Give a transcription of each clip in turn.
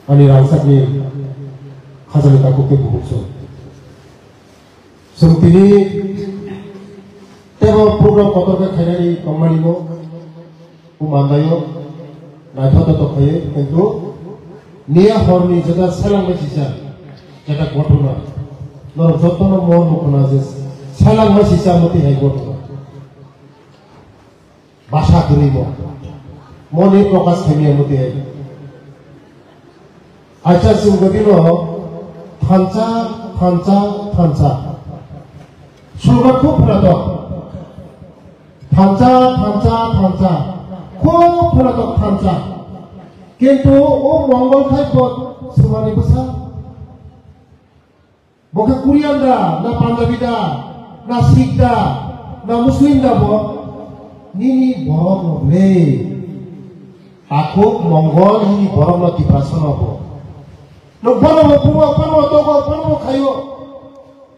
ani rangsakni khajani takuke buhukso sumtini tebo program kotorka khainani kongmani mo umandayo naithata to khaye kintu niya horni jeda selang sisa jeda gotona nor jotono mon mukona je selang sisa moti hai gotona ভাষা করিব মনে প্রকাশ খেলিয়ে মতে আচ্ছা সুগদিন থানচা থানচা থানচা সুগা খুব পুরাতন থানচা থানচা থানচা খুব পুরাতন থানচা কিন্তু ও মঙ্গল খাইপত সুমানি বসা বকে কোরিয়ানরা না পাঞ্জাবিদা না শিখদা না মুসলিমদা nini borong le aku mongol nini borong lo tiprasono bo lo borong lo puwa pano togo pano kayo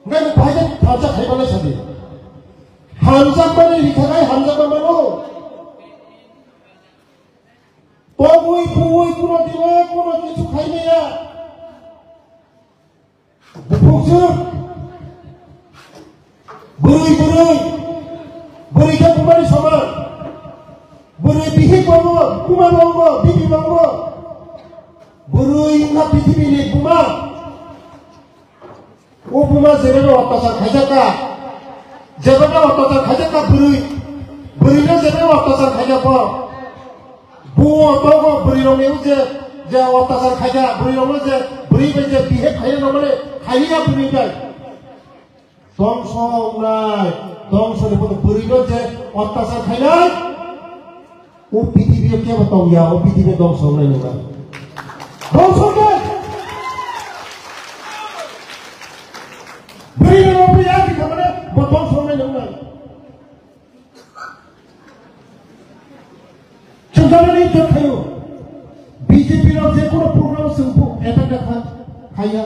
ngan bhajan thaja khai bale sabi hamzak bane likhagai hamzak bano togui puoi kuno diwa kuno kichu khai neya bupukjur burui burui Berikan kembali sama beri bihik bawa kuma bawa bibi bawa beri nak bibi ini kuma o kuma zero atasan khajaka jabana atasan khajaka beri na zero atasan khajaka buo togo beri rong je ja atasan khaja beri rong je beri je bihik khaya namale khaya beri dai tong song nai dong sore pun berikan je otasan kailan, upiti dia kaya betul ya, upiti dia dong sore ni kan, dong sore, berikan apa ya di kamera, betul sore ni kan, cakap ni cakap kayu, BJP nak je pun program sempur, eta dah kaya,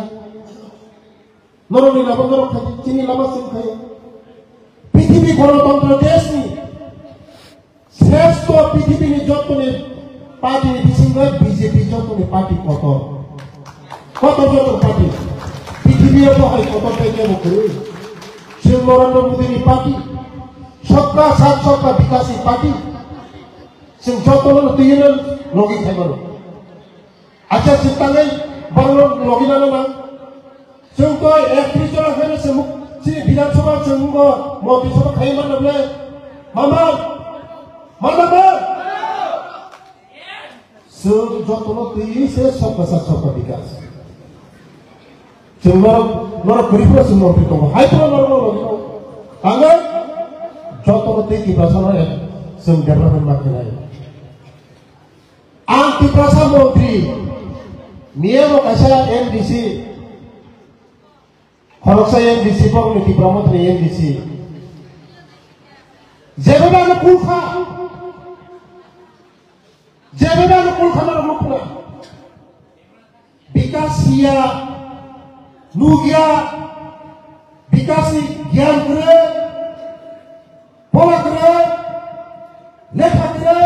norong ni lama norong kaya, cini lama sempur kaya. পৃথিবী গণতন্ত্র দেশ নি শ্রেষ্ঠ পৃথিবী নি যতনে party বিসিং BJP যতনে party কত কত যত পার্টি পৃথিবী তো হয় কত থেকে করে শ্রী নরেন্দ্র মোদী নি পার্টি সবকা সাথ সবকা বিকাশী পার্টি সিং যতন তুইন লগি খাইবারো আচ্ছা সিতাঙ্গাই বড় লগি না সিং তো 31 জন হইলে সিং si বিধানসভা সংঘ মন্ত্রিসভা খাই মানলে মামা মামা সব যতন তুই সে সব বিকাশ সংঘ নর করিব সংঘ তো হাইতো নর আগে যতন তুই কি ভাষণ সব ডেভেলপমেন্ট মার্কেট আন্তি প্রশাসন মন্ত্রী নিয়ম কাছা MDC Khoroksa MDC pun di promote ni MDC. Jebeda no kulkha na mukna. Bikasiya, nugia, bikasi gyan kre, pola kre, lekha kre.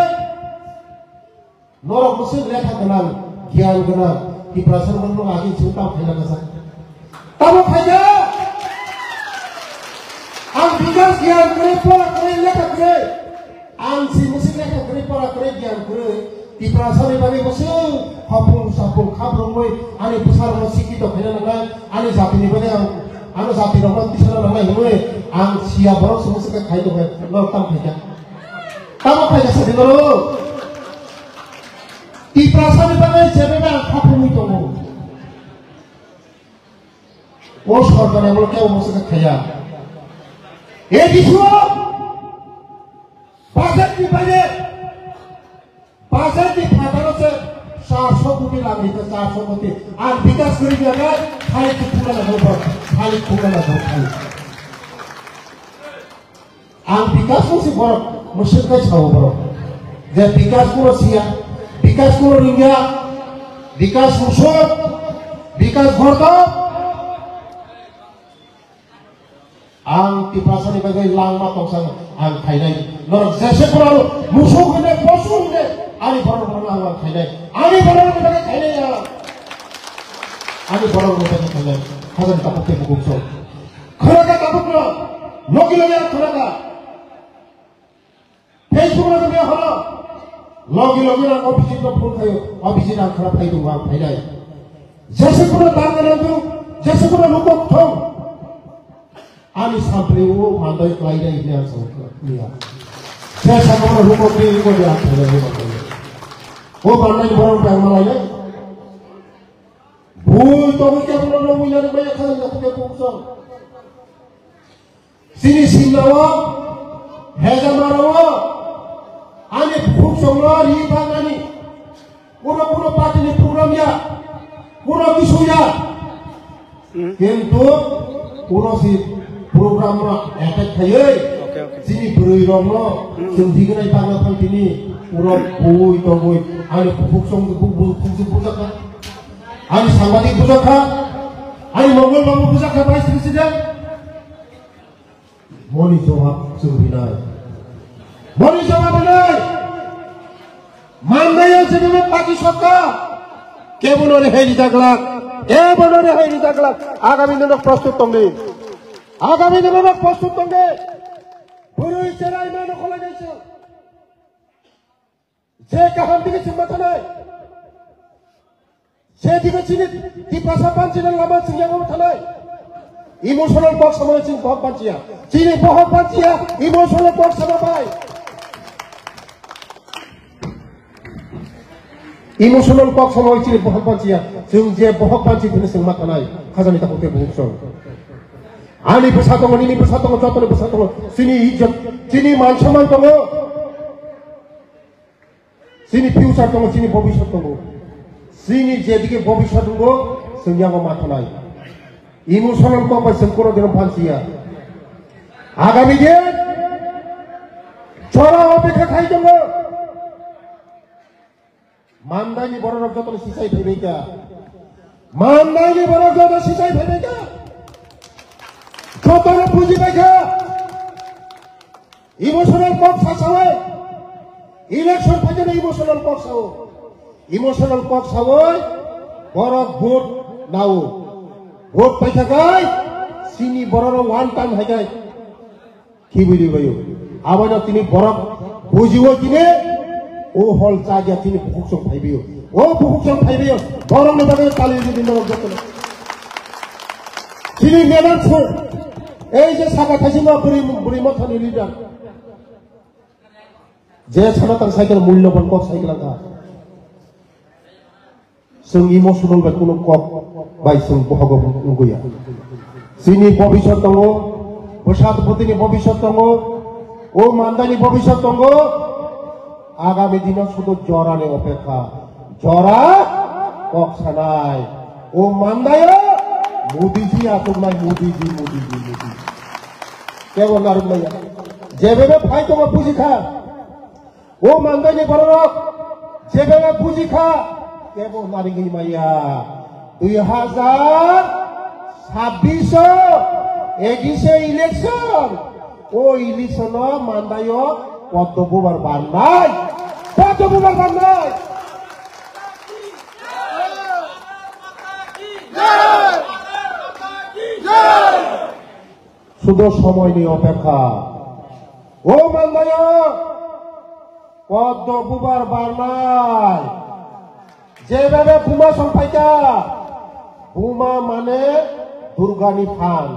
Norok musim lekha kenal, gyan kenal. Di perasaan mana lagi cinta kena kasar. Tahu saja, ang bigas yang kere pola kere lekha kere, ang si musim lekha kere pola kere yang kere, di perasaan ini bagi musim, hapung sapung kabrong moi, ane besar musik itu kena nangai, ane jati ni bagi ane jati orang di sana nangai moi, ang siap orang semua sekat kaya tu kan, lor tam saja, tahu saja sedih lor, di perasaan ini bagi jebeda hapung itu moi. वो सरकार ने बोला क्या वो मुझसे खाया ये दिशा बाजार की फाटलों से 400 कोटी लाभ लेते 400 कोटी आज विकास करी जाएगा खाली खुला लगो खाली आज विकास को से बड़ा मुश्किल का छाव बड़ा जब विकास को सिया विकास को रिंगा विकास मुशोक विकास भरता ang tiprasan ni bagai lama tongsang ang kainai lor jese kurang musuh gede posuh gede ani baru awal kainai ani baru bagai kainai ya 아니 뭐라고 못하겠다면 하자니 따뜻해 무공성 그러가 따뜻나 여기로야 그러가 페이스북으로 그냥 하나 여기랑 어비지도 볼까요 어비지랑 그라 파이도 와 파이라이 제스쿠로 당근한 중 제스쿠로 루곡통 아니 사프리고 만다이 파이라 이냐서 그야 제스쿠로 루곡이 이거야 파이라 오 만다이 뭐라고 방만하냐 뭘 떠볼 게 불러놓고 이러는 거야 가는 거 그게 복성 신이 신나와 해가 말아와 아니 복성과 리방하니 우로 빠지는 프로그램이야 우로 기술이야 근데 우로시 프로그램으로 에펙트에 신이 브루이로뭐 정직은의 방역할 테니 우로 보이도 보이 아니 복성도 무슨 부족한 아니 상관이 부족한 아니 몽골 너무 부족한 바이스 시대 머리 조합 정비나 머리 조합을 만나야 지금은 빠지셨다 কেবলরে হেরি থাকলাক কেবলরে হেরি থাকলাক আগামী দিনে প্রস্তুত তঙ্গে আগামী দিনে প্রস্তুত তঙ্গে পুরুই চেরাই মানে খোলা যাইছে যে কাহাম দিকে চিন্তা নাই সেদিকে চিনি দিপাসা পাঞ্চিনা লামা চিংয়াগো থানায় ইমোশনাল বক্স সময় চিনি বহুত পাঞ্চিয়া চিনি বহুত পাঞ্চিয়া ইমোশনাল বক্স সময় 이모셔널 꽉 삼아있지 버헛반지야 정지에 버헛반지 드는 생막하나이 가자니 딱 그렇게 무섭소 아니 부사동은 이니 부사동은 줬더니 부사동은 신이 이적 진이 만천만 동어 신이 피우살동은 진이 법이셨던거 신이 제디게 법이셨던거 성냥어 마토나이 이모셔널 꽉과 성코로 되는 반지야 아가미게 저라 어백하 가이정거 만다니 버럭 줬더니 시사이 되니까 만다니 버럭 줬더니 시사이 되니까 줬더니 부지니까 이모셔널 꽉 사사와이 이렉션 파전에 이모셔널 꽉 사오 이모셔널 꽉 사와이 버럭 봇 나오 봇 파이타가이 신이 버럭 완탄 하가이 기분이 거요 아버지 তিনি 버럭 부지워 기네 ও হল চাগিয়া তিনি বুকুকসং ফাইবিও ও বুকুকসং ফাইবিও বরং নবাগে তালি যদি নরক যত তিনি মেদান ছো এই যে সাকা খাইছিমা বুড়ি মথানি লিডার যে সানাতাং সাইকেল মূল্যবান কক সাইকেল আঙ্কা जों इमोशनल बाय কোনো কক বাই जों বহগ গইয়া চিনি ভবিষ্যৎ দङ বসাদপতিনি ভবিষ্যৎ দङ ও মান্দানি ভবিষ্যৎ দङ আগামী দিনে শুধু জরানে অপেক্ষা জরা কক্সানাই ও মান্দায় মোদিজি আসুক নাই মোদিজি কেবল নারুক নাই যেভাবে ভাই তোমার বুঝি খা ও মান্দাইনি বড় যেভাবে বুঝি খা কেবল নারী মাইয়া 2026 এগিছে ইলেকশন ও ইলেকশন মান্দায় কত বুবার বান নাই কত বুবার বান নাই শুধু সময় নিয়ে অপেক্ষা ও মান্দায় কত বুবার বান নাই যেভাবে বোমা সংপাইতা বোমা মানে দুর্গানি ফান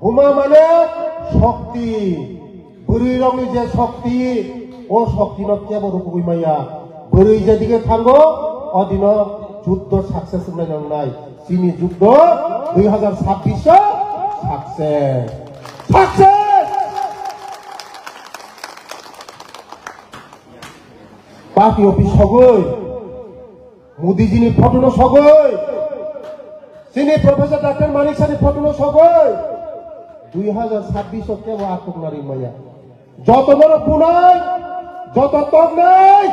বোমা মানে শক্তি বুড়ি রঙের যে শক্তি ও শক্তি কেবল রূপই মাইয়া বুড়ি যেদিকে থাকবো অদিন যুদ্ধ সাকসেস নাই চিনি যুদ্ধ 2026 সাকসেস পার্টি অফিস সগৈ মোদিজিনি ফটো সগৈ চিনি প্রফেসর ডাক্তার মানিক সানি ফটো সগৈ 2026 কেবল আটক নারী মাইয়া যত বড় পুনাই যত তক নাই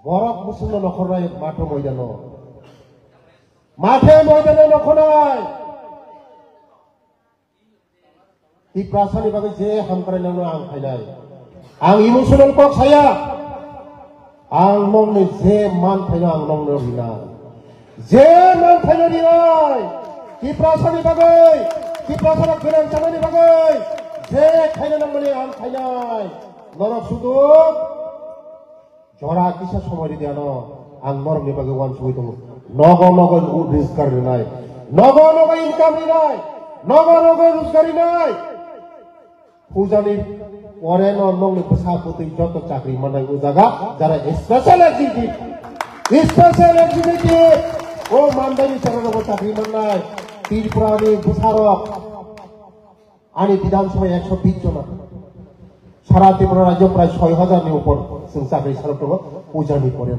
বরফ মুসলিম নখরাই মাঠে ময়দানে নখরাই এই প্রাসানি বাগে যে হামকারাই নানো আং ফাইনাই আং ইমোশনাল কক সায়া আং মংনে যে মান ফাইনা আং নংনো হিনা जे मानथायनायनि किप्रासानि बागै किप्रासाना गोनां जानायनि बागै जे खायनो नांगौनि आं खायनाय नरक सुदु जरा किसा समय दियानो आं नरकनि बागै वान सुबै दङ नग नग रोजगार होनाय नग नग इनकाम होनाय नग नग रोजगार होनाय फुजानि परे नंनि फोसाबोदै जत चाकरि मोननाय उजागा जारा स्पेशल एग्जिकिउटिभ ओ मानदायनि सरकाराव चाकरि मोननाय त्रिपुरानि प्रसारक आनी विधानसभा 120 जना सारा त्रिपुरा राज्य प्राय 6000 नि ऊपर जों चाकरि सरक दङ उजानि परे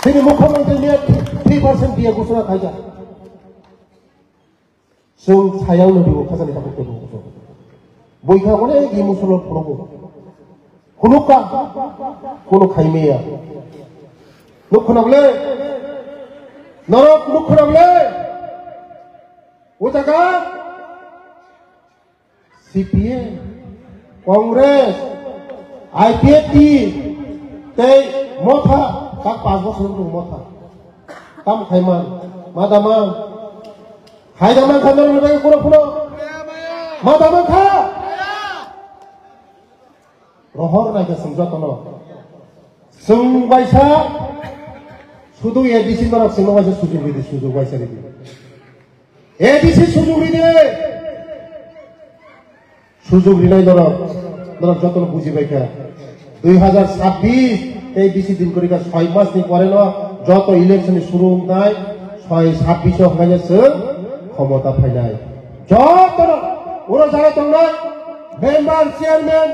जोंनि मुख्यमंत्रिनि 3% दिए घोषणा खायजा जों सायावनो दिगो खाजानि थाखाय दङ बयखा अनेक इमोसनल प्रब्लेम কোনো খাইমেয়া নুখনাবলে নরক নুখনাবলে ও জায়গা সিপিএম কংগ্রেস আইপিএফটি তে মথা কাক 5 বছর মথা কাম খাইমান মাদামান খাইদামান খান্দর লাগে কোনো মাদামান খা रहर नायगा सोंजातनो सोंबायसा सुदु एडिसि नरक सोंबायसा सुजुग बिदि सुजुग बायसा बिदि एडिसि सुजुग बिदि सुजुग बिनाय नरक जतन बुझिबायखा 2026 एडिसि दिन करिका 6 मास नि परे न जत इलेक्शन शुरू नाय 26 हगाय सो क्षमता फायनाय जतन ओरा जाय तंनाय मेम्बार चेयरमैन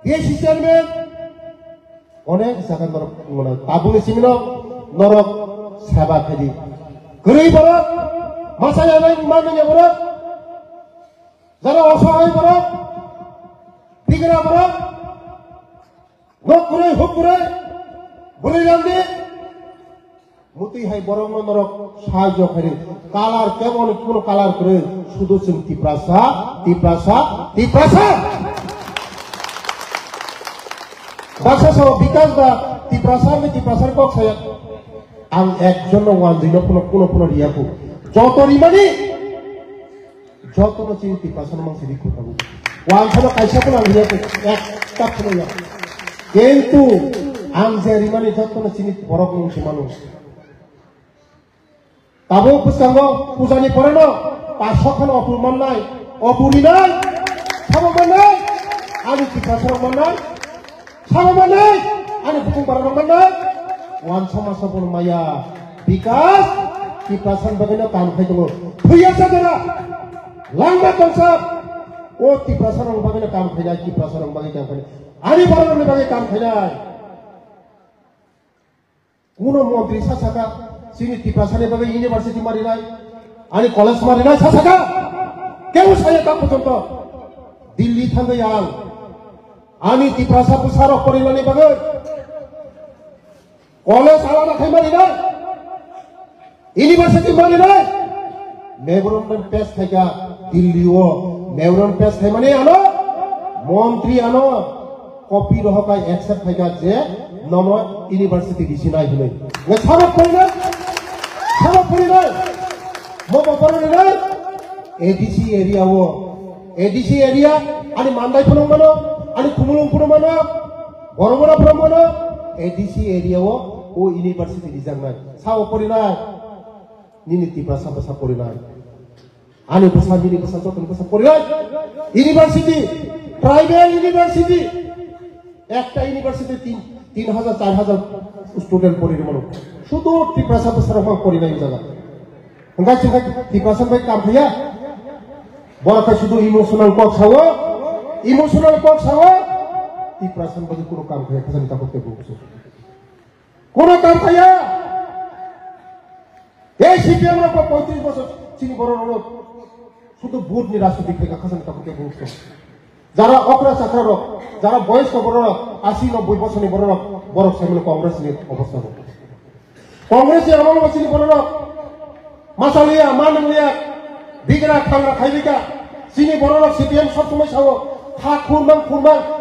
देश चेयरमैन अनेक जागा नरक मोना ताबुनि सिमिनो नरक सेवा खादि गरीब बरक मासायानाय माननाय बरक जारा असहाय बरक बिगरा बरक नकुरे हुकुरे बुरि रांदि मुति हाय बरक नरक साहाय्य खादि कालार केमन कोन कालार करे शुधु जों Tiprasa Baksa sama bikas ba tiprasar kok saya ang ekjon wan dino puno riaku joto rimani joto no cini tiprasar mang sidi ko tabu wan sama kaisa pun ang riaku ek tak puno ya kentu ang rimani joto no cini borok nung simanu tabu pusanggo pusani poreno pasokan opur manai opurinai sama manai anu tiprasar manai सामाने आने बुकुं बारन माने वान समाज सबन माया विकास की प्रासन बगैनो काम खाइ दङ फैया जादरा लांबा तंसा ओ ती प्रासन बगैनो काम खाइनाय की प्रासन बगै काम खाइनाय आनि बारन बगै काम खाइनाय कुनो मन्त्रि सासाका सिनि ती प्रासने बगै इउनिभार्सिटी मारिनाय आनि कलेज मारिनाय सासाका केउ साया का पर्यन्त दिल्ली थांगै आं आनी तिप्रासा पुसारक परिमानि बागै कलेज आलादा खाइमारिनाय इउनिभार्सिटी मारिनाय मेमोरेन्डाम पेस खाइगा दिल्लीओ मेमोरेन्डाम पेस खाइमाने आनो मन्त्रि आनो कपि रहका एक्सेप्ट खाइगा जे नम इउनिभार्सिटी दिसिनाय हुनै ने साबक परिनाय मबो परिनाय एडीसी एरिया आनी मानदाय फनं मानो आणि कुमुलुं पुरमानो बरमरा पुरमानो एडीसी एरियाओ ओ यूनिवर्सिटी दिजांनाय साव परिनाय निनि तिप्रासा बसा परिनाय आनि बसा मिनि बसा जतन बसा परिनाय यूनिवर्सिटी प्राइवेट यूनिवर्सिटी একটা ইউনিভার্সিটি 3000 4000 স্টুডেন্ট পড়ির মানো শুধু তিপ্রাসা বসা রকম পরিনাই জায়গা হंगाय চিন্তা তিপ্রাসা ভাই কাম হইয়া বড় শুধু ইমোশনাল কক্স हावा तिप्रासन बजे कोनो काम खाया खजानी ताको के बुकसो कोनो काम खाया ए सीपीएम रो 35 বছর চিনি বড় শুধু ভোট নি রাজনীতি খায়া खजानी ताको के बुकसो যারা অকরা চাকর যারা বয়স্ক বড় 80 90 বছরের বড় সামনে কংগ্রেস নি অবস্থা কংগ্রেস আমল বছিনি বড় মাসালিয়া মানলিয়া বিগরা খাংরা খাইবিকা চিনি বড় सीपीएम সব সময় সাও था खुरमां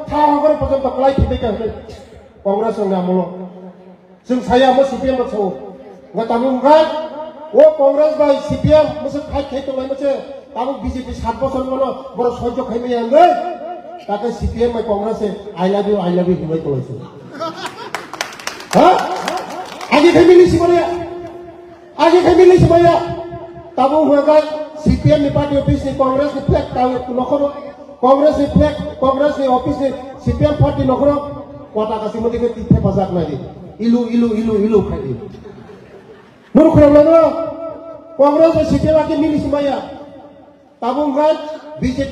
था हगर पर्यंत कलाई थिबेका कॉंग्रेस ने आमलो जों साया मो CPM मो सौ nggak tanggung kan oh Kongres by CPM mesti fight kayak tuh mesti kamu BJP 7 বছর mana baru সহ্য খাইবে আঙ্গে তাকে CPM by Kongres I love you হিমাই কইছে হ্যাঁ আগে ফ্যামিলি সিমায়া তাবো হওয়া CPM ni party office ni Kongres ni flag tahu nokoro Kongres ni flag Kongres ni office ni CPM party nokoro kota kasih mesti ke tipe pajak lagi ilu kali Nur kurang Kongres ni CPM lagi milih simaya tabung kan BJP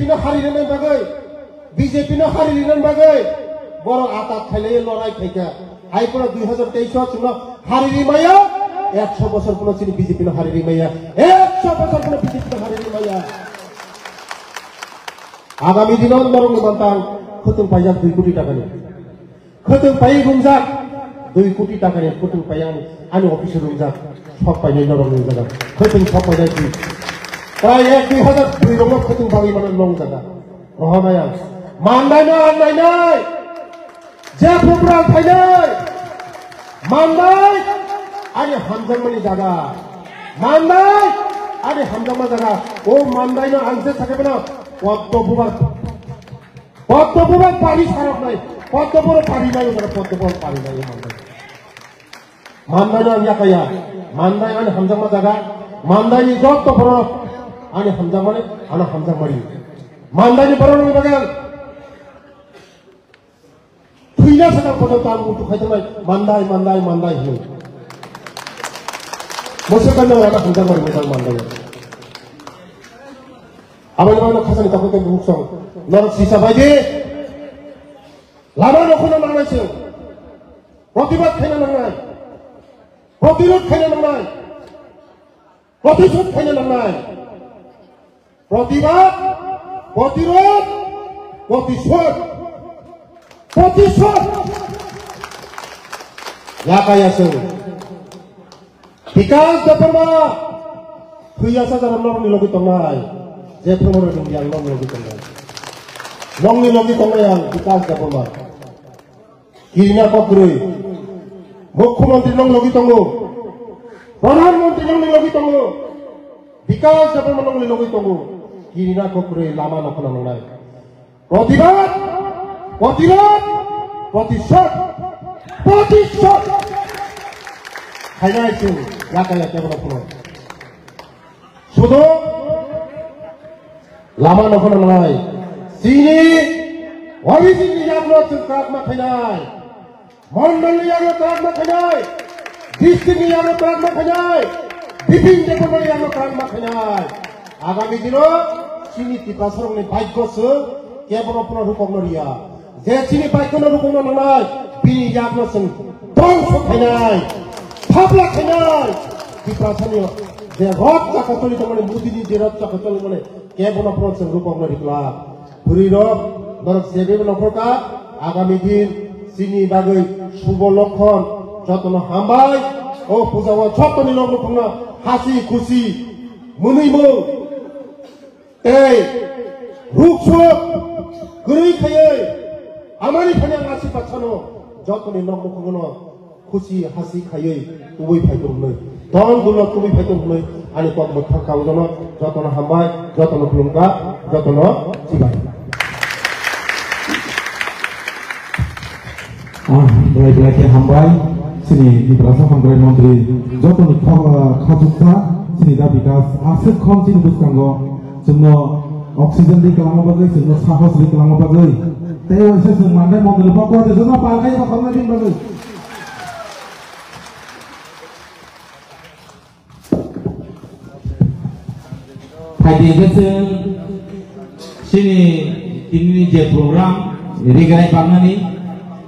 no hari ini bagai borong atas kali lorai kaya hai pura 2023 cuma hari ini maya 100 বছর পুরো চিনি BJP no hari ini maya 100 বছর পুরো BJP no hari ini maya আগামী দিনত নরম মন্তাং খুতুং পাইজাক 2 কোটি টাকা নি খুতুং পাই রুমজাক 2 কোটি টাকা নি খুতুং পাইয়ান আনি অফিসে রুমজাক সব পাইনাই নরম জায়গা খুতুং সব পাইনাই কি প্রায় 2002 রকম খুতুং বাগি মানে লং জায়গা রহমায়া মানদাই নাই যে প্রোগ্রাম ফাইনাই মানদাই আরে হামজামানি জায়গা মানদাই আরে হামজামা জায়গা ও মানদাই না আনসে থাকে না পদ্মপুর পানি সারক নাই পদ্মপুর পানি নাই পদ্মপুর পানি নাই মানদাই না ইয়াকায়া মানদাই আনে হামজামা জায়গা মানদাই যত বড় আনে হামজামানি আনা হামজামারি মানদাই বড় বাগান তুইনা সাকা পর্যন্ত আমি উঠু খাইতে নাই মানদাই হলো বসে কেন আনা হামজামারি মানদাই আবার খাসানি তখন তো মুখ সঙ্গ নরক সিসা বাইদে লামা নখনো নাংনাইছে প্রতিবাদ খাইনা নাংনাই প্রতিরোধ খাইনা নাংনাই প্রতিশোধ খাইনা নাংনাই প্রতিবাদ প্রতিরোধ প্রতিশোধ লাকায়াছে বিকাশ দপরমা থুইয়াসা যারা নরনি লগি তংনাই যে প্রমোর ইন্ডিয়ান নং লগি তংনাই নংনি লগি তংনাই বিকাশ দপরমা কিনা ককরুই মুখ্যমন্ত্রী নং লগি তংগো প্রধানমন্ত্রী নং লগি তংগো বিকাশ দপরমা নং লগি তংগো কিনা ককরুই লামা নখনা নংনাই প্রতিবাদ প্রতিরোধ প্রতিশোধ খাইনাইছে লাকায়া কেবল কোনো শুধু লামা নখনা নয় চিনি অভিজিৎ ইয়াগলো কাকমা খাইনাই মন্ডল ইয়াগলো কাকমা খাইনাই ডিস্ট্রিক্ট ইয়াগলো কাকমা খাইনাই বিপিন দেববর্মা ইয়াগলো কাকমা খাইনাই আগামী দিন চিনি টিপাসরংনি ভাগ্যসো কেবল পুরো রূপক নরিয়া যে চিনি ভাগ্যনো রূপক নয় বিনি ইয়াগলো जों ধ্বংস খাইনাই ফাবলা খাইনাই টিপাসনি যে রথ চাকতলি মানে মুদিনি যে রথ চাকতলি মানে কেবল পুরো जों রূপক নরিকলা ভুরিরব নরক সেবে নফরকা আগামী দিন চিনি বাগৈ শুভ লক্ষণ যতন হামবাই ও পূজা যতনি লক্ষণ হাসি খুশি মুনিমো এই রূপসুখ গরুই খাইয়ে আমারই ফানে আসি পাছানো যতনি লক্ষণ খুশি হাসি খাইয়ে তুই ফাইতম নই দন গুলো তুমি ফাইতম নই আনি কক মথা কাউজন যতন হামবাই যতন খুলুমকা যতন চিবাই Belai-belai hambai sini di Perasa Panggilan Menteri Jotoni Khajukta sini da bikas asik khom sini buskanggo semua oksigen di kelang bagai semua sahos di kelang bagai teo ise semandai mobil pokok itu semua pakai apa lagi bagai Hadir kesem sini ini je program rigai pangani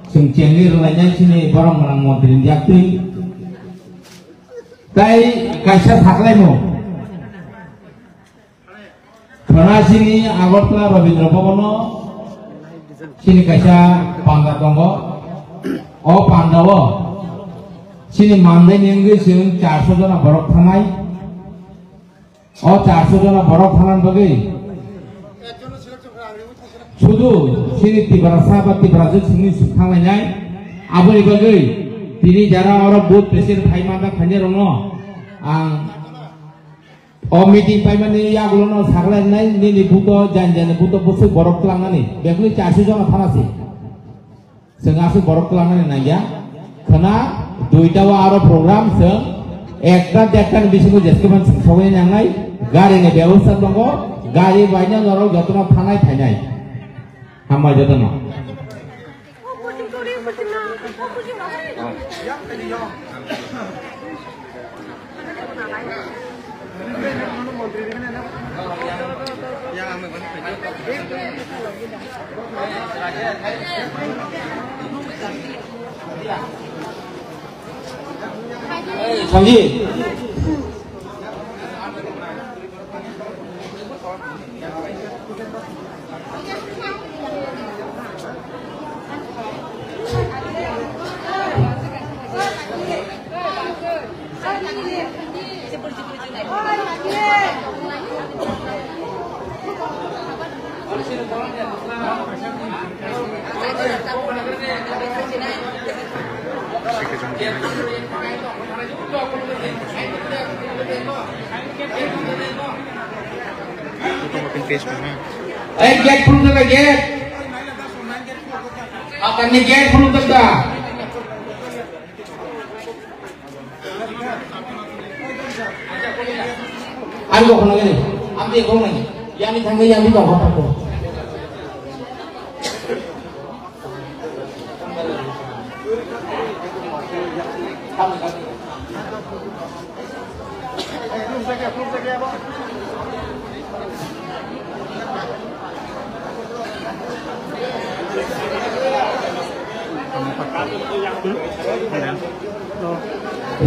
जों चेंगि रलायनाय सिनि बरं मां मन्त्रि दियाक्ति ताई कायसा थाखलायमो फरासिनि आगरतला रबीन्द्र भवनो सिनि कायसा पांगा दङ अ पांगाव सिनि मानदाय नेंगै जों 400 जना बरक थानाय अ 400 जना बरक थानान बगै শুধু সিনি তিব্রা সাবা তিব্রা যে সিনি সুখালাইনাই আবনি বাগৈ Dini jara orang booth presiden Thailand khanya rono ang meeting paimani ya gulono saglan nai ni buto jan buto busu borok kelangani begli 400 জন থানাসি sengasu borok kelangani na ya khana duita wa aro program seng ekta dekkan bisingo jeskeman sawai nangai gari ni ব্যবস্থা dongo gari baina noro jotona thanai thainai hama jotona Sanji get from the gate. Akan ni gate from the da. Aku kau nak ni, ambil kau ni. Yang ni tangga yang ni kau apa kau?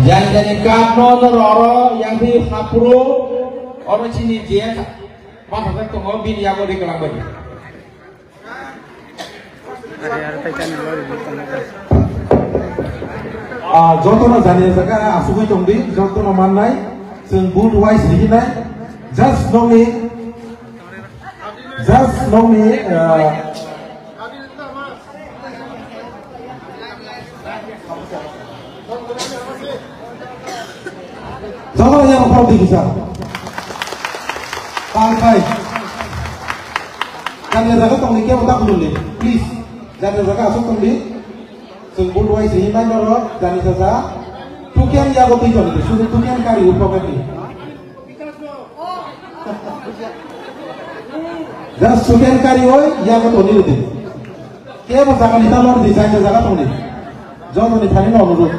Jangan kapno noro yang di hapuro orang sini dia apa tak tu mobil yang boleh kelang bagi. Jotona jani jaga asukui tongdi jotona manai sing boot wise dihinai just know me Jotona yang kau bisa pakai jani jaga tongdi kau tak boleh please jani jaga asuk tongdi Sungguh dua isi ini noro dan isa tukian jago tijon itu sudah tukian kari upakan ini. Jas tukian kari oi jago toni itu. Kia masakan kita lor desain jaga toni. Jauh toni thani noro dulu.